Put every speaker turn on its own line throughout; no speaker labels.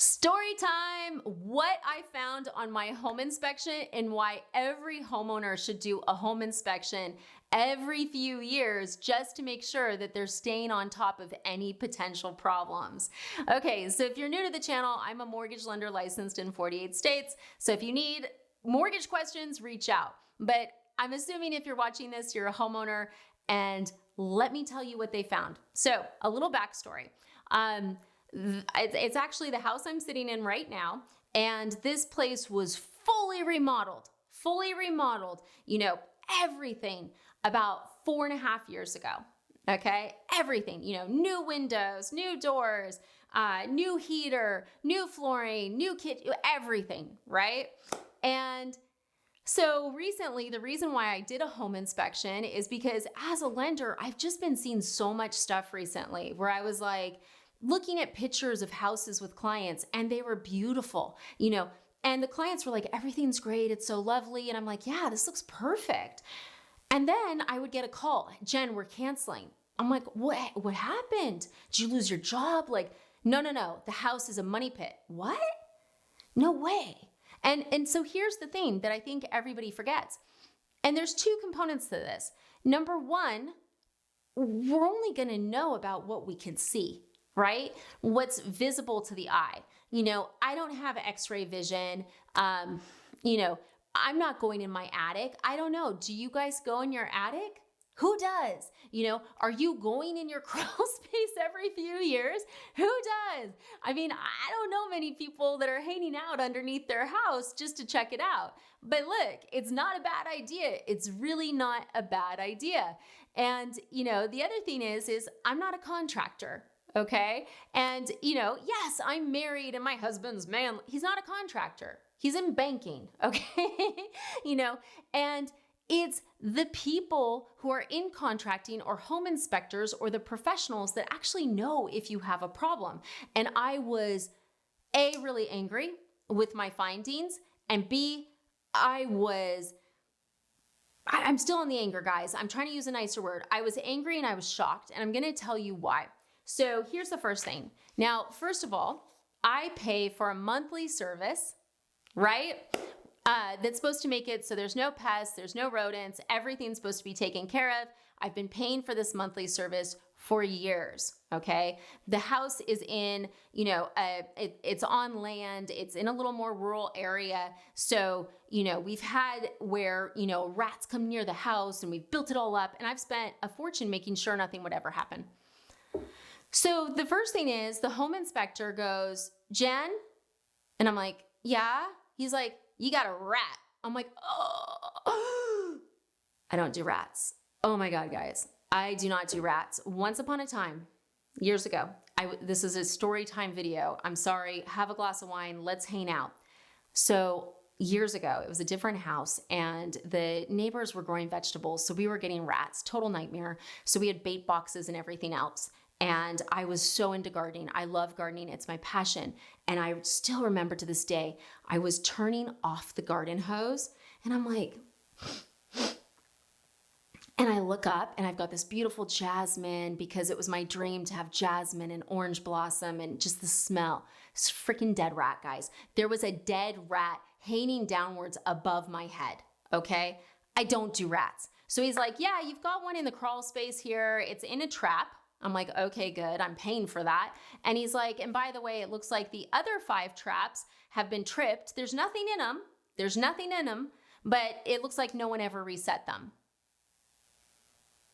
Story time, what I found on my home inspection and why every homeowner should do a home inspection every few years just to make sure that they're staying on top of any potential problems. Okay, so if you're new to the channel, I'm a mortgage lender licensed in 48 states. So if you need mortgage questions, reach out. But I'm assuming if you're watching this, you're a homeowner, and let me tell you what they found. So a little backstory. It's actually the house I'm sitting in right now, and this place was fully remodeled, everything about 4.5 years ago. Okay, everything, new windows, new doors, new heater, new flooring, new kitchen, everything, right? And so recently, the reason why I did a home inspection is because as a lender, I've just been seeing so much stuff recently where I was like, looking at pictures of houses with clients and they were beautiful, and the clients were like, everything's great. It's so lovely. And I'm like, yeah, this looks perfect. And then I would get a call, Jen, we're canceling. I'm like, what happened? Did you lose your job? Like, no, the house is a money pit. What? No way. And so here's the thing that I think everybody forgets. And there's two components to this. Number one, we're only going to know about what we can see. Right? What's visible to the eye. I don't have x-ray vision. I'm not going in my attic. I don't know. Do you guys go in your attic? Who does? Are you going in your crawl space every few years? Who does? I don't know many people that are hanging out underneath their house just to check it out. But look, it's not a bad idea. It's really not a bad idea. And, the other thing is I'm not a contractor. Okay. And, yes, I'm married and my husband's he's not a contractor. He's in banking. Okay. And it's the people who are in contracting or home inspectors or the professionals that actually know if you have a problem. And I was A, really angry with my findings, and B, I'm still in the anger, guys. I'm trying to use a nicer word. I was angry and I was shocked, and I'm going to tell you why. So here's the first thing. Now, first of all, I pay for a monthly service, right? That's supposed to make it so there's no pests, there's no rodents, everything's supposed to be taken care of. I've been paying for this monthly service for years, okay? The house is in, it's on land, it's in a little more rural area. So, we've had where, rats come near the house and we've built it all up, and I've spent a fortune making sure nothing would ever happen. So the first thing is the home inspector goes, Jen? And I'm like, yeah. He's like, you got a rat. I'm like, oh, I don't do rats. Oh my God, guys. I do not do rats. Once upon a time, years ago, this is a story time video. I'm sorry. Have a glass of wine. Let's hang out. So years ago, it was a different house and the neighbors were growing vegetables. So we were getting rats, total nightmare. So we had bait boxes and everything else. And I was so into gardening. I love gardening. It's my passion. And I still remember to this day, I was turning off the garden hose and I'm like, and I look up and I've got this beautiful jasmine because it was my dream to have jasmine and orange blossom and just the smell. It's freaking dead rat, guys. There was a dead rat hanging downwards above my head. Okay. I don't do rats. So he's like, yeah, you've got one in the crawl space here. It's in a trap. I'm like, okay, good. I'm paying for that. And he's like, and by the way, it looks like the other 5 traps have been tripped. There's nothing in them. But it looks like no one ever reset them.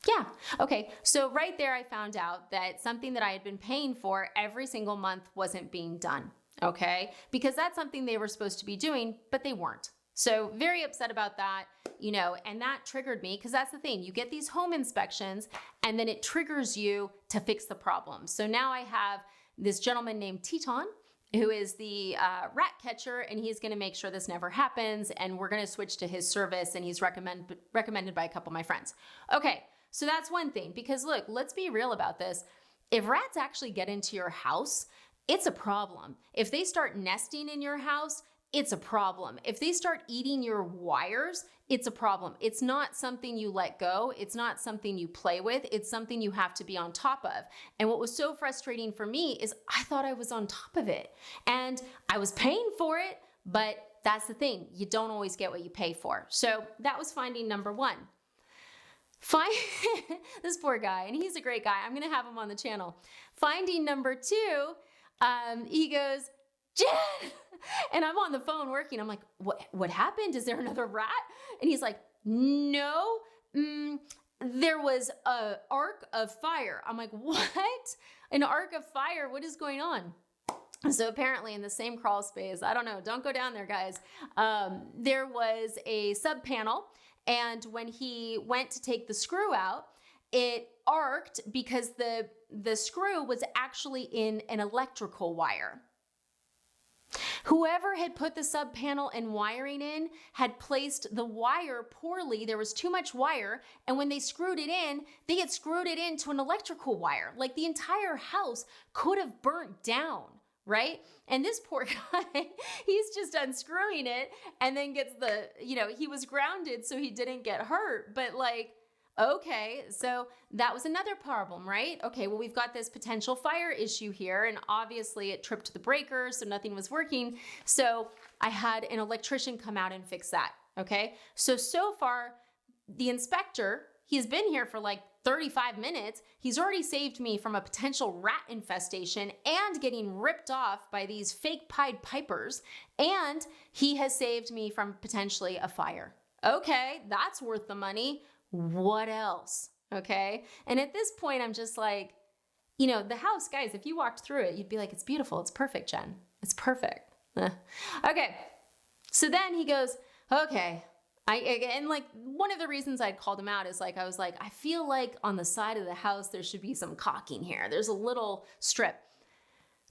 Yeah. Okay. So right there, I found out that something that I had been paying for every single month wasn't being done. Okay. Because that's something they were supposed to be doing, but they weren't. So very upset about that, and that triggered me because that's the thing. You get these home inspections and then it triggers you to fix the problem. So now I have this gentleman named Teton who is the rat catcher, and he's going to make sure this never happens. And we're going to switch to his service, and he's recommended by a couple of my friends. Okay. So that's one thing, because look, let's be real about this. If rats actually get into your house, it's a problem. If they start nesting in your house, it's a problem. If they start eating your wires, it's a problem. It's not something you let go. It's not something you play with. It's something you have to be on top of. And what was so frustrating for me is I thought I was on top of it and I was paying for it, but that's the thing. You don't always get what you pay for. So that was finding number one. This poor guy, and he's a great guy. I'm going to have him on the channel. Finding number two, he goes, Jen, and I'm on the phone working. I'm like, what happened? Is there another rat? And he's like, no, there was an arc of fire. I'm like, what? An arc of fire? What is going on? So apparently in the same crawl space, I don't know, don't go down there, guys. There was a sub panel, and when he went to take the screw out, it arced because the screw was actually in an electrical wire. Whoever had put the sub panel and wiring in had placed the wire poorly. There was too much wire, and when they screwed it in, they had screwed it into an electrical wire. Like the entire house could have burnt down, right? And this poor guy, he's just unscrewing it and then gets he was grounded so he didn't get hurt, but like, okay, so that was another problem, right? Okay, well, we've got this potential fire issue here, and obviously it tripped the breaker, so nothing was working. So I had an electrician come out and fix that, okay? So far, the inspector, he's been here for like 35 minutes. He's already saved me from a potential rat infestation and getting ripped off by these fake Pied Pipers, and he has saved me from potentially a fire. Okay, that's worth the money. What else? Okay. And at this point, I'm just like, the house, guys, if you walked through it, you'd be like, it's beautiful. It's perfect, Jen. It's perfect. Okay. So then he goes, okay. And like one of the reasons I'd called him out is like, I was like, I feel like on the side of the house, there should be some caulking here. There's a little strip.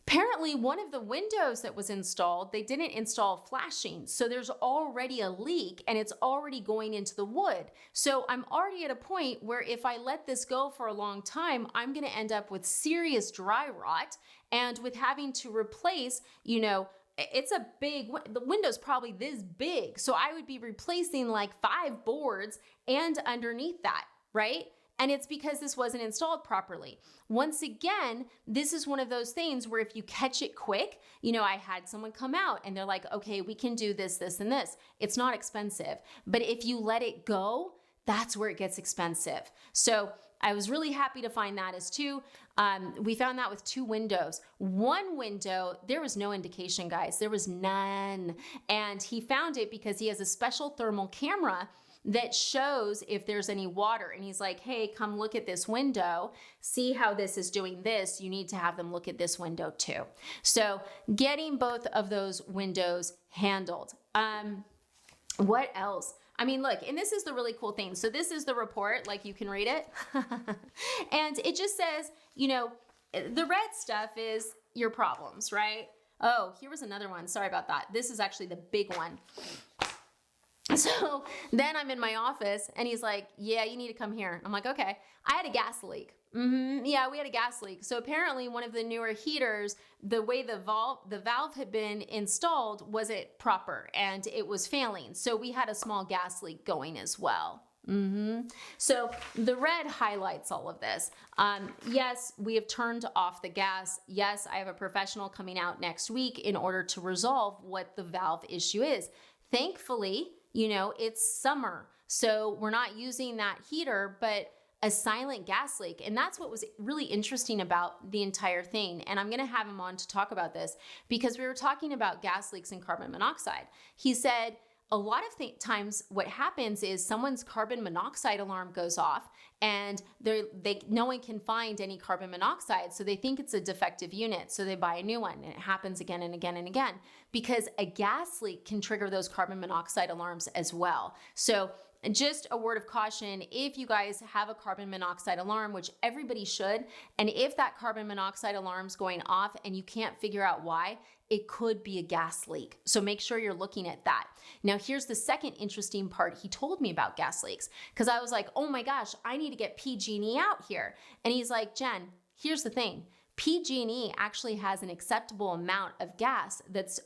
Apparently, one of the windows that was installed, they didn't install flashing. So there's already a leak and it's already going into the wood. So I'm already at a point where if I let this go for a long time, I'm going to end up with serious dry rot and with having to replace, it's a the window's probably this big. So I would be replacing like 5 boards and underneath that, right? And it's because this wasn't installed properly. Once again, this is one of those things where if you catch it quick, I had someone come out and they're like, okay, we can do this, this, and this. It's not expensive. But if you let it go, that's where it gets expensive. So I was really happy to find that as two. We found that with 2 windows. One window, there was no indication, guys. There was none. And he found it because he has a special thermal camera that shows if there's any water. And he's like, hey, come look at this window. See how this is doing this. You need to have them look at this window too. So getting both of those windows handled. What else? I mean, look, and this is the really cool thing. So this is the report, like you can read it. And it just says, the red stuff is your problems, right? Oh, here was another one. Sorry about that. This is actually the big one. So then I'm in my office and he's like, yeah, you need to come here. I'm like, okay. I had a gas leak. Yeah, we had a gas leak. So apparently one of the newer heaters, the way the valve had been installed wasn't proper and it was failing. So we had a small gas leak going as well. So the red highlights all of this. Yes, we have turned off the gas. Yes, I have a professional coming out next week in order to resolve what the valve issue is. Thankfully, it's summer, so we're not using that heater, but a silent gas leak. And that's what was really interesting about the entire thing. And I'm going to have him on to talk about this because we were talking about gas leaks and carbon monoxide. He said, a lot of times what happens is someone's carbon monoxide alarm goes off and no one can find any carbon monoxide. So they think it's a defective unit. So they buy a new one and it happens again and again and again because a gas leak can trigger those carbon monoxide alarms as well. So just a word of caution, if you guys have a carbon monoxide alarm, which everybody should, and if that carbon monoxide alarm's going off and you can't figure out why, it could be a gas leak. So make sure you're looking at that. Now, here's the second interesting part he told me about gas leaks, because I was like, oh my gosh, I need to get PG&E out here. And he's like, Jen, here's the thing. PG&E actually has an acceptable amount of gas that's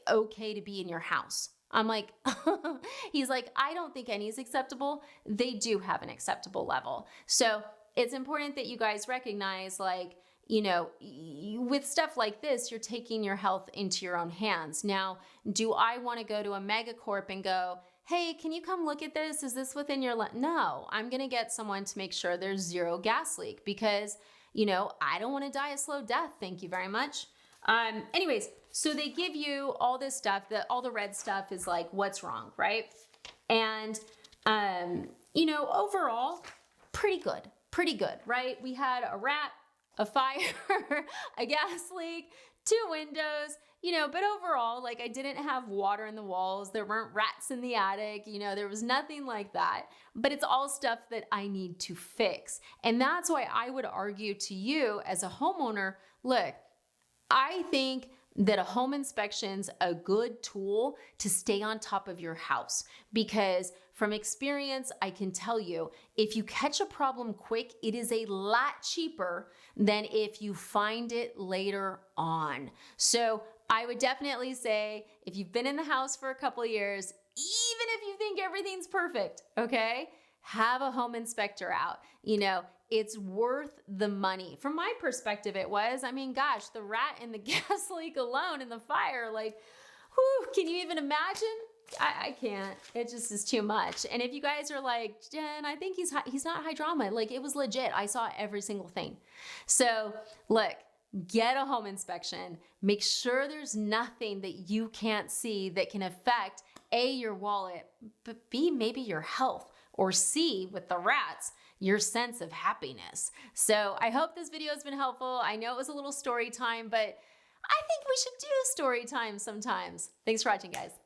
okay to be in your house. I'm like, he's like, I don't think any is acceptable. They do have an acceptable level. So it's important that you guys recognize, like, you know, with stuff like this, you're taking your health into your own hands. Now, do I want to go to a megacorp and go, hey, can you come look at this? Is this within your No, I'm going to get someone to make sure there's zero gas leak because, you know, I don't want to die a slow death. Thank you very much. Anyways, so they give you all this stuff, all the red stuff is like, what's wrong, right? And, you know, overall, pretty good, right? We had a rat, a fire, a gas leak, 2 windows, you know, but overall, like I didn't have water in the walls. There weren't rats in the attic, you know, there was nothing like that, but it's all stuff that I need to fix. And that's why I would argue to you as a homeowner, look, I think that a home inspection's a good tool to stay on top of your house because from experience, I can tell you, if you catch a problem quick, it is a lot cheaper than if you find it later on. So I would definitely say if you've been in the house for a couple of years, even if you think everything's perfect, okay, have a home inspector out. You know, it's worth the money. From my perspective, it was. I mean, gosh, the rat and the gas leak alone and the fire, like, whew, can you even imagine? I can't. It just is too much. And if you guys are like, Jen, I think he's not high drama. Like, it was legit. I saw every single thing. So look, get a home inspection. Make sure there's nothing that you can't see that can affect A, your wallet, but B, maybe your health, or C, with the rats, your sense of happiness. So I hope this video has been helpful. I know it was a little story time, but I think we should do story time sometimes. Thanks for watching, guys.